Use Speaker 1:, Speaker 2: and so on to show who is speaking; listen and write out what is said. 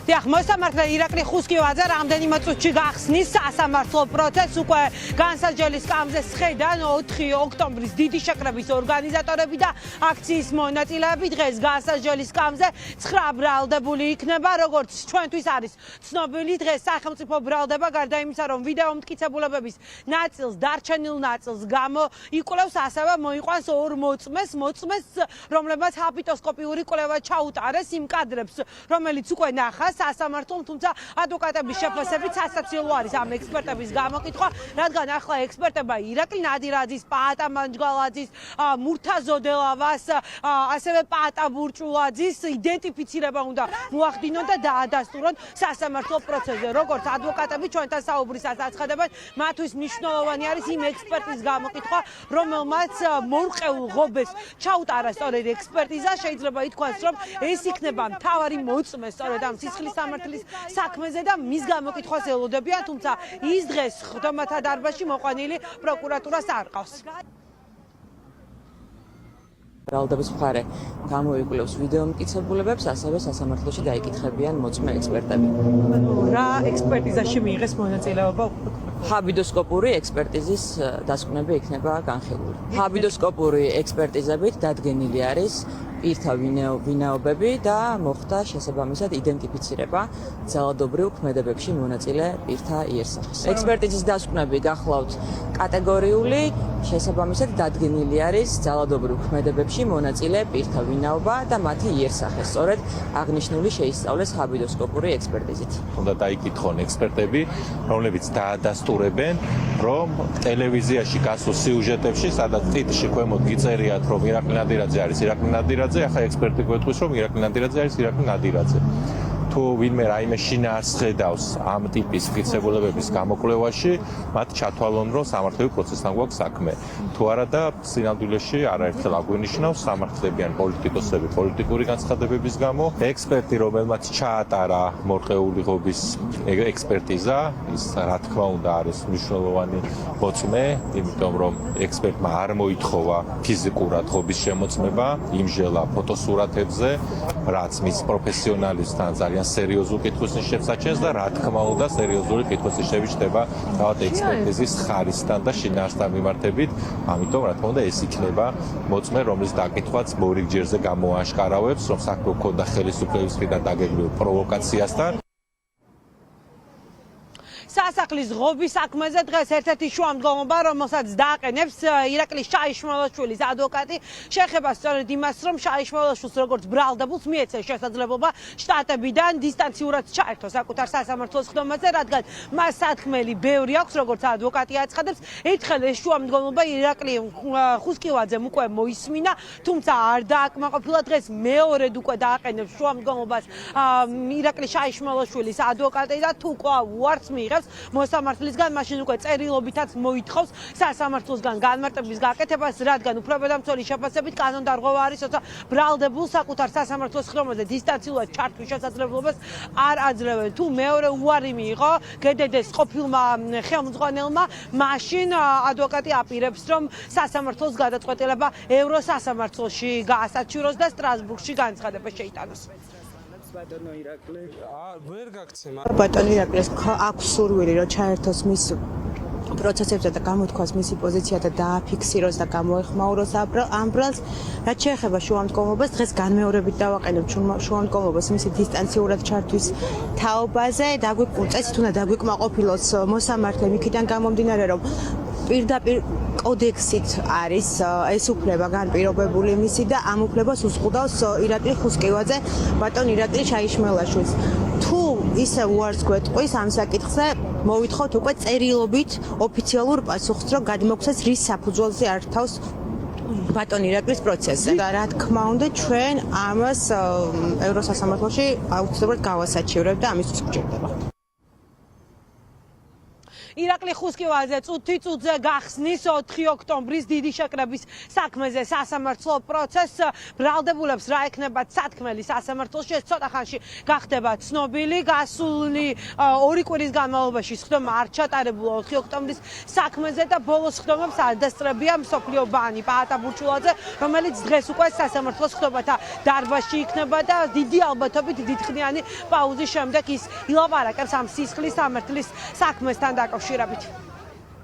Speaker 1: დიახ, მოსამართლე ირაკლი ხუსკივაძე რამდენიმე წუთში გახსნის სასამართლო პროცესს უკვე განსაჯელის სკამზე სხედან 4 ოქტომბრის დიდი შეკრების ორგანიზატორები და აქციის მონაწილეები დღეს განსაჯელის სკამზე 9 ბრალდებული იქნება, როგორც ჩვენთვის არის ცნობილი, დღეს სახელმწიფო ბრალდება გარდა იმისა, რომ ვიდეო მტკიცებულებების ნაწილს, დარჩენილ ნაწილს გამოიკვლევს, ასევე მოიყვანს ორ მოწმეს, რომლებმაც აპიტოსკოპიური კვლევა ჩაუტარეს იმ კადრებს, რომელიც უკვე ნახა სასამართლომ, თუმცა ადვოკატების შეფასებით სასაცილო არის ამ ექსპერტების გამოკითხვა, რადგან ახლა ექსპერტება ირაკლი ნადირაძის, პაატა მანჯგალაძის, მურთაზ ოდელავას, ასევე პაატა ბურჭულაძის იდენტიფიცირება უნდა მოახდინონ და დაადასტურონ სასამართლო პროცესზე. როგორც ადვოკატები ჩვენთან საუბრისას აცხადებენ, მათთვის მნიშვნელოვანი არის იმ ექსპერტის გამოკითხვა, რომელმაც მორყეულ ღობეს ჩაუტარა სწორედ ექსპერტიზა. შეიძლება ითქვას, რომ ეს იქნება მთავარი მოწმე სწორედ ამ სისხლის სამართლის საქმეზე და მის გამოკითხვას ელოდებიან, თუმცა ის დღეს ხდომათა დარბაზში მოყვანილი პროკურატურას არ ყავს.
Speaker 2: ბრალდების მხარე გამოიკვლევს ვიდეო მტკიცებულებებს, ასევე სასამართლოში დაიკითხებიან მოწმე ექსპერტები.
Speaker 1: რა ექსპერტიზაში მიიღეს მონაწილეობა?
Speaker 2: ჰაბიდოსკოპური ექსპერტიზის დასკვნები იქნება განხილული. ჰაბიდოსკოპური ექსპერტიზებით დადგენილი არის პირთა ვინაობები და მოხდა შესაბამისად იდენტიფიცირება ძალადობრივ ქმედებებში მონაწილე პირთა იერსახეს. ექსპერტიზის დასკვნები გახლავთ კატეგორიული, შესაბამისად დადგენილი არის ძალადობრივ ქმედებებში მონაწილე პირთა ვინაობა და მათი იერსახე. სწორედ აღნიშნული შეისწავლეს ჰაბიდოსკოპური ექსპერტიზით.
Speaker 3: უნდა დაიკითხონ ექსპერტები, რომლებიც დაადასტურებენ, რომ ტელევიზიაში გასულ სიუჟეტებში, სადაც ტიტრში ქვემოთ გიწერიათ, რომ ირაკლი ნადირაძე არის ირაკლი ნადირაძე, ახლა ექსპერტი გვეტყვის, რომ ირაკლი ნადირაძე არის ირაკლი ნადირაძე. თუ ვინმე რაიმე შინაარსს ხედავს ამ ტიპის მტკიცებულებების გამოკვლევაში, მათ ჩათვალონ, რომ სამართლებრივ პროცესთან გვაქვს საქმე. თუ არა და სინამდვილეში არაერთხელ აგვინიშნავს სამართლებიან პოლიტიკოსები პოლიტიკური განცხადებების გამო. ექსპერტი, რომელმაც ჩაატარა მორყეული ღობის ექსპერტიზა, ის რა თქმა უნდა არის მნიშვნელოვანი მოწმე, იმიტომ რომ ექსპერტმა არ მოითხოვა ფიზიკურად ღობის შემოწმება, იმჟელა ფოტოსურათებზე, რაც მის პროფესიონალისთან ძალიან სერიოზულ კითხვის ნიშნებს აჩენს და რა თქმა უნდა სერიოზული კითხვის ნიშნები ჩნდება თავად ექსპერტიზის ხარისთან და შინაარსთან მიმართებით, ამიტომ რა თქმა უნდა ეს იქნება მოწმე, რომლის დაკითხვაც მორიგჯერზე გამოაშკარავებს, რომ საქმე ჰქონდა ხელისუფლების მხრიდან დაგეგმილ პროვოკაციასთან.
Speaker 1: სასახლის ღობის საქმეზე დღეს ერთ-ერთი შუამდგომობა, რომელსაც დააყენებს ირაკლი შაიშმელაშვილის ადვოკატი, შეხება სწორედ იმას, რომ შაიშმელაშვილს როგორც ბრალდებულს მიეცეს შესაძლებლობა შტატებიდან დისტანციურად ჩაერთო საკუთარ სასამართლოს ხდომაზე, რადგან მას სათქმელი ბევრი აქვს, როგორც ადვოკატი აცხადებს. ერთხელ ეს შუამდგომობა ირაკლი ხუსკივაძემ უკვე მოისმინა, თუმცა არ დააკმაყოფილა. დღეს მეორედ უკვე დააყენებს შუამდგომობას ირაკლი შაიშმელაშვილის ადვოკატი და თუ კვლავ უარს მიიღებს მოსამართლისგან, მაშინ უკვე წერილობითაც მოითხოვს სასამართლოსგან განმარტების გაკეთებას, რადგან უფლებადამცველის შეფასებით კანონდარღვევა არის, როცა ბრალდებულს საკუთარ სასამართლოს ხდომაზე დისტანციურად ჩართვის შესაძლებლობას არ აძლევენ. თუ მეორე უარი მიიღო გდდ-ს ყოფილმა ხელმძღვანელმა, მაშინ ადვოკატი აპირებს, რომ სასამართლოს გადაწყვეტილება ევროსასამართლოში გაასაჩივროს და სტრასბურგში განცხადება შეიტანოს.
Speaker 4: ბატონო ირაკლი ვერ გაგცემა.
Speaker 5: ბატონო ირაკლის აქვს სურვილი, რომ ჩაერთოს მის პროცესებზე და გამოთქვას მისი პოზიცია და დააფიქსიროს და გამოეხმაუროს ამ ბრალს. რაც შეეხება შუამდგომობას, დღეს განმეორებით დავაყენებ შუამდგომობას მისი დისტანციურად ჩართვის თაობაზე. წესით უნდა დაგვიკმაყოფილოს მოსამართლე იქიდან გამომდინარე, რომ პირდაპირ კოდექსით არის ეს უფლება განპირობებული მისი და ამ უფლებას უზღუდავს ირაკლი ხუსკივაძე ბატონ ირაკლი შაიშმელაშვილს. თუ ისე უარს გვეტყვის ამ საკითხზე, მოვითხოვთ უკვე წერილობით ოფიციალურ პასუხს, რომ გადმოგცეს რის საფუძველზე ართავს ბატონ ირაკლის პროცესზე. და რა თქმა უნდა, ჩვენ ამას ევროსასამართლოში აუცილებლად გავასაჩივრებთ და ამისთვის გვჭირდება.
Speaker 1: ირაკლი ხუსკივაძე წუთი-წუთზე გახსნის 4 ოქტომბრის დიდი შეკრების საქმეზე სასამართლო პროცესს. ბრალდებულებს რა ექნება სათქმელი სასამართლოში, ეს ცოტა ხანში გახდება ცნობილი. გასული 2 კვირის განმავლობაში სხდომა არ ჩატარებულა 4 ოქტომბრის საქმეზე და ბოლოს სხდომებს ადასტრებია მსოფლიო ბანი პაატა ბურჩულაძე, რომელიც დღეს უკვე სასამართლოს სხდომათა დარბაზში იქნება და დიდი ალბათობით დიდხნიანი პაუზის შემდეგ ის ილაპარაკებს ამ სისხლის სამართლის საქმესთან დაკავშირებით.